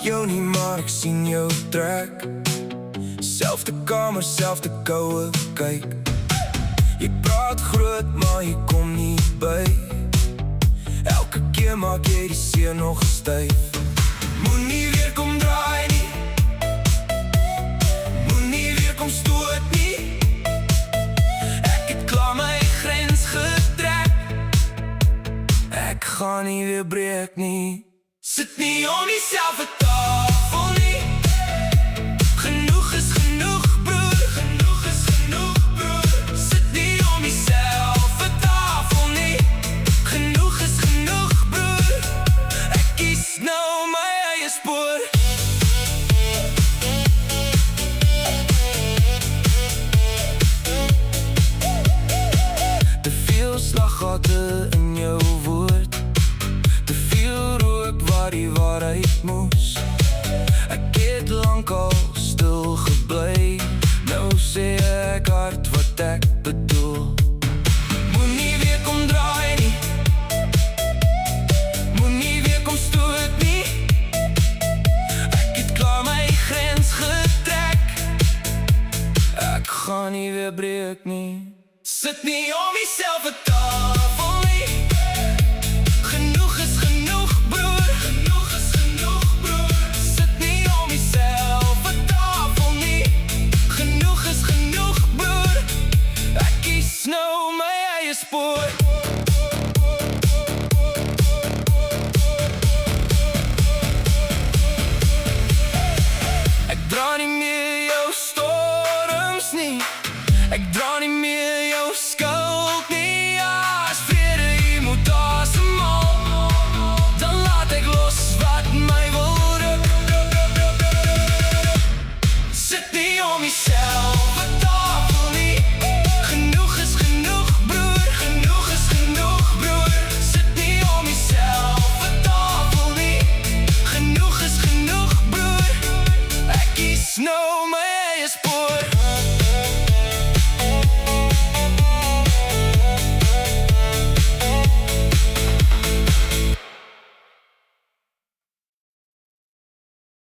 jou nie, maar ek sien jou trek. Selfde kamer, selfde koue kyk. Jy praat groot, maar jy kom nie by. Elke keer maak jy die see nog styf. Moenie weer kom draai nie, moenie weer kom stoot nie. Ek het klaar my grens getrek. Ek gaan nie weer breek nie. Sit nie om dieselfde tafel nie. Genoeg is genoeg, broer. Genoeg is genoeg, broer. Sit nie om dieselfde tafel nie. Genoeg is genoeg, broer. Ek kies nou my eie spoor. Te veel slaggate in jou woord. Te veel rook waar die waarheid moes. Ek het lang al stil gebly. Nou sê ek hard wat ek bedoel. Moenie weer kom draai nie, moenie weer kom stoot nie. Ek het klaar my grens getrek. Ek gaan nie weer breek nie. Sit nie om dieselfde tafel nie. Genoeg is genoeg, broer. Genoeg is genoeg, broer. Sit nie om dieselfde tafel nie. Genoeg is genoeg, broer. Ek kies nou my eie spoor. Ek dra nie meer jou storms nie. Ek dra nie meer jou skuld nie.